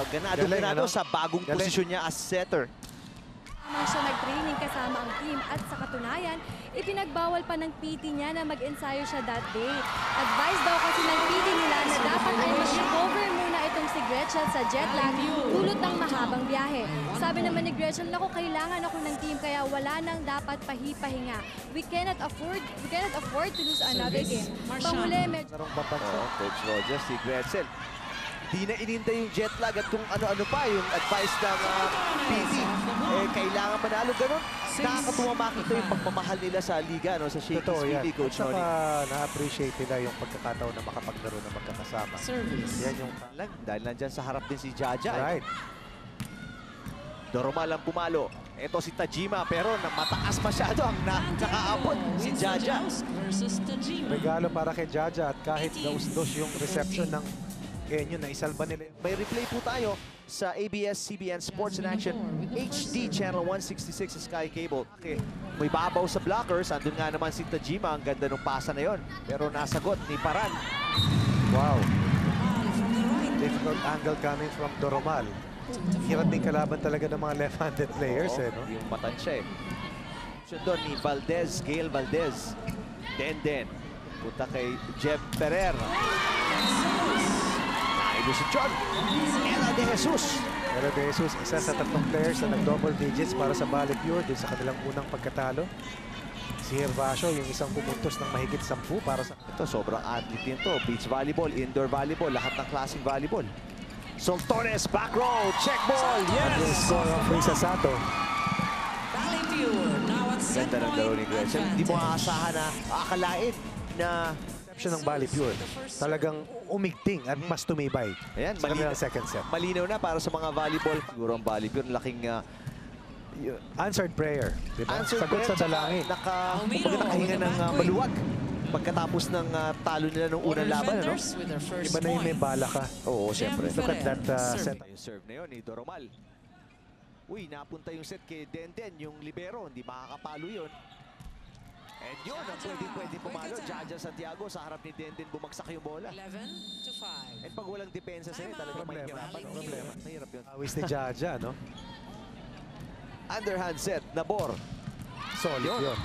ganado sa bagong posisyon niya as setter. Nang siya nag-training kasama ang team at sa katunayan, ipinagbawal pa ng PT niya na mag-ensayo siya that day. Advice daw kasi ng PT nila na dapat ay mag-recover muna itong si Gretchen sa jet lag dulot ng mahabang biyahe. Sabi naman ni Gretchen, naku, kailangan ako ng team kaya wala nang dapat pahipahinga. We cannot afford to lose another game. Panghuli, medyo... Coach Roger, si Gretchen. Di na inintay yung jet lag at kung ano-ano pa yung advice ng PT. Kailangan manalo ganun. Nakakatuwa makita yung pagmamahal nila sa liga, no, sa Shakey's PD, Coach Noni. Na-appreciate nila yung pagkakataon na makapaglaro na magkakasama. Yan yung lang, dahil nandyan sa harap din si Jaja. right. Doromal ang pumalo. Ito si Tajima pero mataas masyado ang nakaabot si Jaja. Regalo para kay Jaja at kahit daus-dos yung reception ng Enyo na isalba nila. May replay po tayo sa ABS-CBN Sports in Action HD Channel 166 sa Sky Cable. Okay. May babaw sa blockers. Andun nga naman si Tajima. Ang ganda ng pasa na yon. Pero nasagot ni Paran. Wow. Difficult angle coming from Doromal. Hirap din kalaban talaga ng mga left-handed players. No? Yung matansya eh. Doon ni Valdez, Gail Valdez. Den. Punta kay Jeb Ferrer. Nailo si John. Ella de Jesus. Ella de Jesus, isa sa tatlong players na nag-double digits para sa Valley Pure din sa kanilang unang pagkatalo. Si Hervasio, yung isang pumuntos ng mahigit 10 para sa... Ito, sobrang athlete din to. Beach volleyball, indoor volleyball, lahat ng klaseng volleyball. Soltones, back row, check ball, yes! Yung score of Risa Sato. Ganda ng laro ni Gretchen. Hindi mo aasahan na akalain na Reception ng Valley Pure. Talagang umigting at mas tumibay. ayan, sa kanilang second set. malinaw na para sa mga volleyball. Siguro ang Valley Pure, laking Answered prayer. Diba? answer Sagot prayer, sa dalangin. nakahinga ng maluwag pagkatapos ng talo nila nung unang laban. Ano? Iba na yung may bala ka. Oo, siyempre. Look at that set. Yung serve na yun ni Doromal. Uy, napunta yung set kay Denden, yung libero. Hindi makakapalo yun. And yun, ang pwede pumalo. Jaja Santiago sa harap ni Denden, bumagsak yung bola. 11-5. And pag walang depensa sa'yo, talagang may hirapan. Problema. Mahirap yun. Awis ni Jaja, no? Underhand set, Nabor. Solid yun.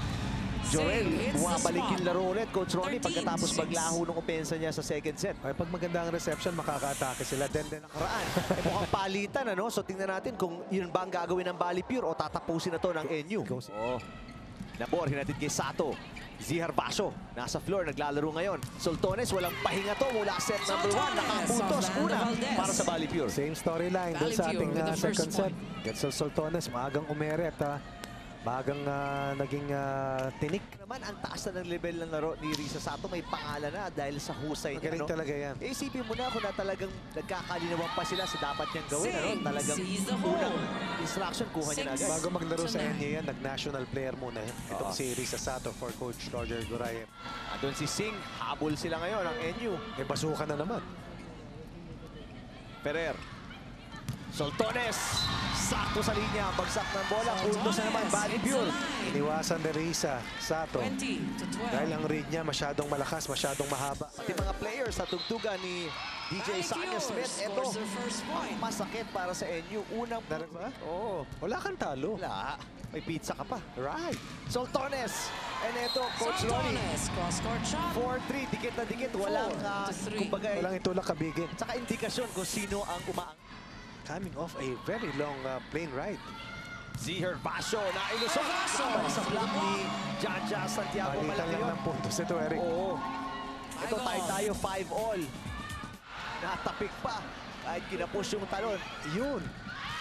Joel, bumabalik yung laro ulit, Coach Ronnie, pagkatapos maglaho ng opensa niya sa second set. Ay, pag maganda ang reception, makaka-atake sila. Denden ang Nakaraan, mukhang palitan, ano? So tingnan natin kung yun ba ang gagawin ng Valley Pure o tatapusin na to ng NU. Nabor, hinatid kay Sato. Zihar Basho, nasa floor, naglalaro ngayon. Soltones, walang pahinga to mula set number 1. Nakapuntos una para sa Valley Pure. Same storyline doon sa ating second set. Getsel Soltones, maagang umere at maagang naging tinik. Naman, ang taas na ng level ng laro ni Risa Sato, may pangalan na dahil sa husay niya. Magaling talaga yan. Isipin mo na kung na talagang nagkakalinawan pa sila sa dapat niyang gawin. Ano? Talagang unang instruction, kuha niya na agad. Bago maglaro sa NU yan, nag-national player muna. Itong si Risa Sato for Coach Roger Gurayev. Andun si Singh, habol sila ngayon ang NU. Eh, basukan na naman. Ferrer. Soltones, sakto sa linya, bagsak ng bola, puntos na naman, Valley Pure. Iniwasan ni Risa Sato. 20-12. Dahil ang read niya masyadong malakas, masyadong mahaba. Pati mga players sa tugtugan ni DJ Sanya Smith, ito ang masakit para sa NU. Unang Ba? Oo. Wala kang talo. wala, may pizza ka pa. Right. Soltones, and ito, Coach Ronnie. Cross-court shot. 4-3, dikit na dikit, walang, 4-3. kumbaga, Walang itulak kabigin. tsaka indikasyon kung sino ang umaang. Coming off a very long plane ride. Zihar Basho, nailusok. Laban sa block ni Jaja Santiago. Palitan Malaki lang yun. ng puntos ito, Eric. Oo. Ito tayo 5-all. Natapik pa. Kahit kinapush yung talon. Yun.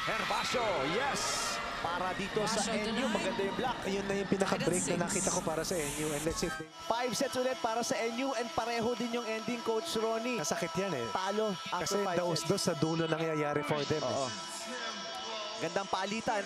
Hervasio, yes! Para dito sa NU, maganda yung block. Ayun na yung pinaka-break na nakita ko para sa NU. And let's see if they... 5 sets ulit para sa NU and pareho din yung ending, Coach Ronnie. Nasakit yan eh. Talo Kasi after 5 sets. daos-dos sa dulo nangyayari for them. Oo. Gandang palitan.